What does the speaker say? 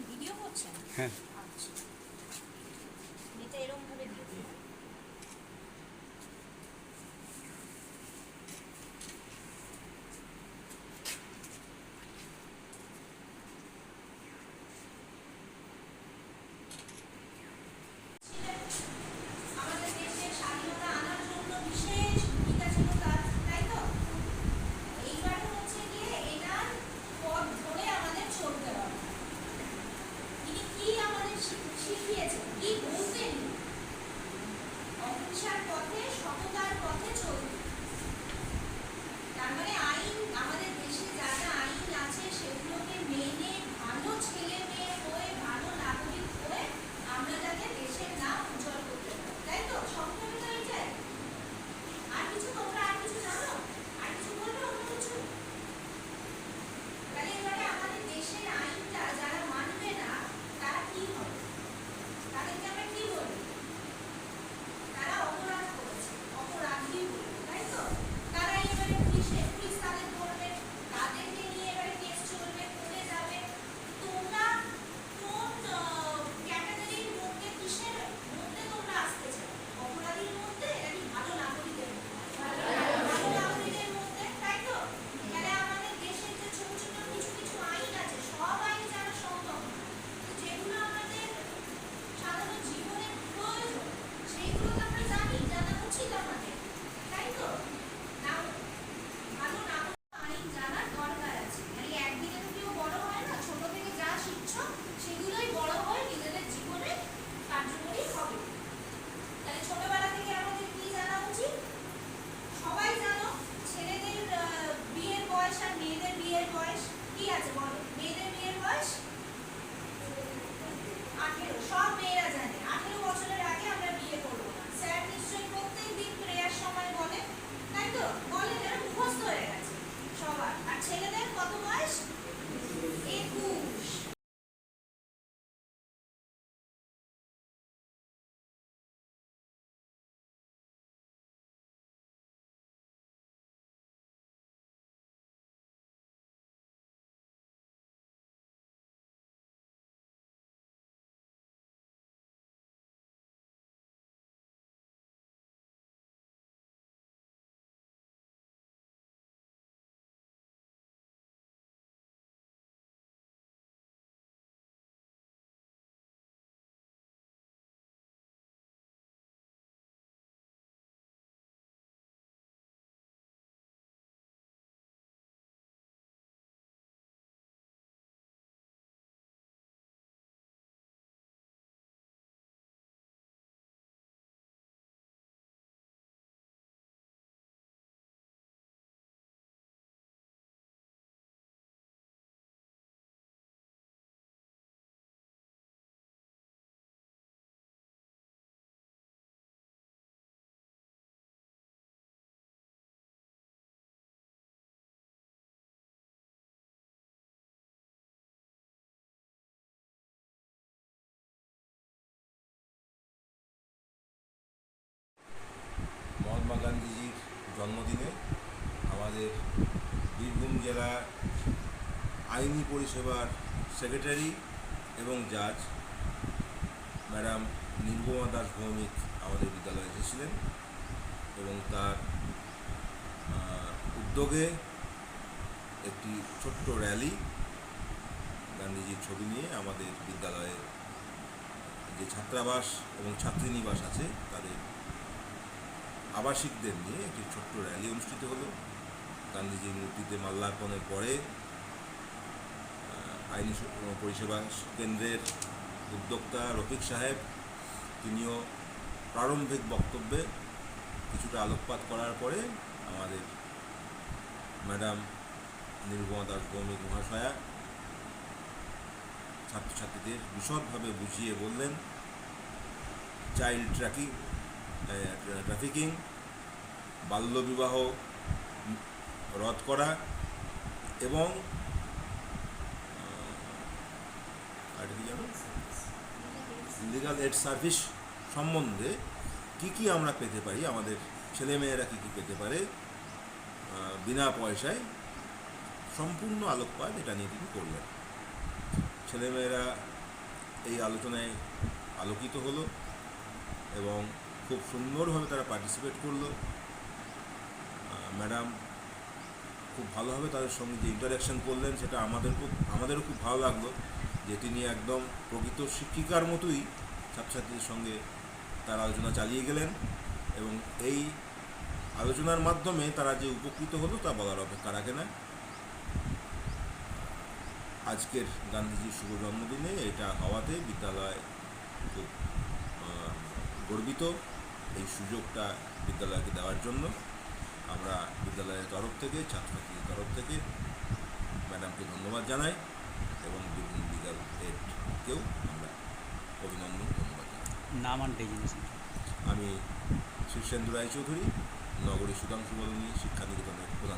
Video করছেন? হ্যাঁ। আচ্ছা, এটা এরকম ভাবে দিয়ে দিন। আমাদের দেশে স্বাধীনতা আনার জন্য বিশেষ ভূমিকা ছিল তার, তাই তো? এইবারে হচ্ছে গিয়ে এটার পথ ধরে আমাদের চলতে হবে। তিনি কি আমাদের শিখিয়েছেন, কি বলতেন? অহিংসার পথে, সততার পথে চলতে। তার মানে আইন, আমাদের দেশে যা যা আইন আছে সেগুলোকে মেনে ভালো ছেলে মেয়ে হয়ে, ভালো নাগরিক হয়ে আমরা যাতে দেশের নাম উজ্জ্বল করতে পারি, তাই তো? সংক্ষেপে তো এটাই। আর কিছু তোমরা আর কিছু জানো? আর কিছু বলবে? অন্য কিছু? তাহলে এবারে আমাদের দেশের আইনটা যারা মানবে না তারা কি হবে? তাদেরকে আমরা কি বলবো? তারা অপরাধ করেছে, অপরাধী বলবো, তাই তো? তারা এবারে পুলিশ তাদের ধরবে, তাদেরকে নিয়ে এবারে কেস চলবে, কোর্টে যাবে। তোমরা কোন ক্যাটাগরির মধ্যে, কিসের মধ্যে তোমরা আসতে চাও? অপরাধীর মধ্যে নাকি ভালো নাগরিকের মধ্যে? ভালো নাগরিকের মধ্যে, তাই তো? তাহলে আমাদের দেশের যে ছোট ছোট কিছু কিছু আইন আছে, সব আইন জানা সম্ভব না। যেগুলো আমাদের সাধারণ জীবনের প্রয়োজন সেইগুলো তো আমরা জানি, জানা উচিত আমাদের, তাই তো? না, ভালো নাগরিক আইন জানার দরকার আছে। মানে একদিনে তো কেউ বড় হয় না, ছোট থেকে যা শিখছো সেগুলোই বড় হয়ে নিজেদের জীবনে কার্যকরী হবে। তাহলে ছোটবেলা থেকে আমাদের কি জানা উচিত? সবাই জানো ছেলেদের বিয়ের বয়স আর মেয়েদের বিয়ের বয়স কি আছে বলো? মেয়েদের বিয়ের বয়স 18। সব মেয়েরা জানে 18 বছরের আগে আমরা বিয়ে করবো না। স্যার নিশ্চয়ই প্রত্যেকদিন প্রেয়ার সময় বলে, তাই তো? বলে, যেন মুখস্থ হয়ে গেছে সবার। আর ছেলেদের কত বয়স? 21। মহাত্মা গান্ধীজির জন্মদিনে আমাদের বীরভূম জেলা আইনি পরিষেবার সেক্রেটারি এবং জাজ ম্যাডাম নিরুপমা দাস ভৌমিক আমাদের বিদ্যালয়ে এসেছিলেন এবং তার উদ্যোগে একটি ছোট্ট র্যালি গান্ধীজির ছবি নিয়ে আমাদের বিদ্যালয়ে যে ছাত্রাবাস এবং ছাত্রীনিবাস আছে তাদের আবাসিকদের নিয়ে একটি ছোট্ট র্যালি অনুষ্ঠিত হলো। গান্ধীজির মূর্তিতে মাল্যার্পণের পরে আইনি পরিষেবা কেন্দ্রের উদ্যোক্তা রফিক সাহেব তিনিও প্রারম্ভিক বক্তব্যে কিছুটা আলোকপাত করার পরে আমাদের ম্যাডাম নিরুপমা দাস ভৌমিক মহাশয়া ছাত্রছাত্রীদের বিশদভাবে বুঝিয়ে বললেন চাইল্ড ট্রাফিকিং, বাল্যবিবাহ রদ করা এবং লিগাল এড সার্ভিস সম্বন্ধে কি আমরা পেতে পারি, আমাদের ছেলেমেয়েরা কী পেতে পারে বিনা পয়সায়, সম্পূর্ণ আলোকপাত এটা নিয়ে তিনি করলেন। ছেলেমেয়েরা এই আলোচনায় আলোকিত হলো এবং খুব সুন্দরভাবে তারা পার্টিসিপেট করলো। ম্যাডাম খুব ভালোভাবে তাদের সঙ্গে যে ইন্টারাকশন করলেন সেটা আমাদেরও খুব ভালো লাগলো, যে তিনি একদম প্রকৃত শিক্ষিকার মতোই ছাত্রছাত্রীদের সঙ্গে তার আলোচনা চালিয়ে গেলেন এবং এই আলোচনার মাধ্যমে তারা যে উপকৃত হলো তা বলার অপেক্ষা রাখে না। আজকের গান্ধীজির শুভ জন্মদিনে এটা হওয়াতে বিদ্যালয় খুব গর্বিত। এই সুযোগটা বিদ্যালয়কে দেওয়ার জন্য আমরা বিদ্যালয়ের তরফ থেকে, ছাত্রছাত্রীদের তরফ থেকে ম্যাডামকে ধন্যবাদ জানাই এবং বীরভূম লিগাল এডকেও আমরা অভিনন্দন ধন্যবাদ জানাই। নাম আর ডেজিগনেশন? আমি শীর্ষেন্দু রায়চৌধুরী, নগরী সুধাংশু বদনী শিক্ষানিকেতনের প্রধান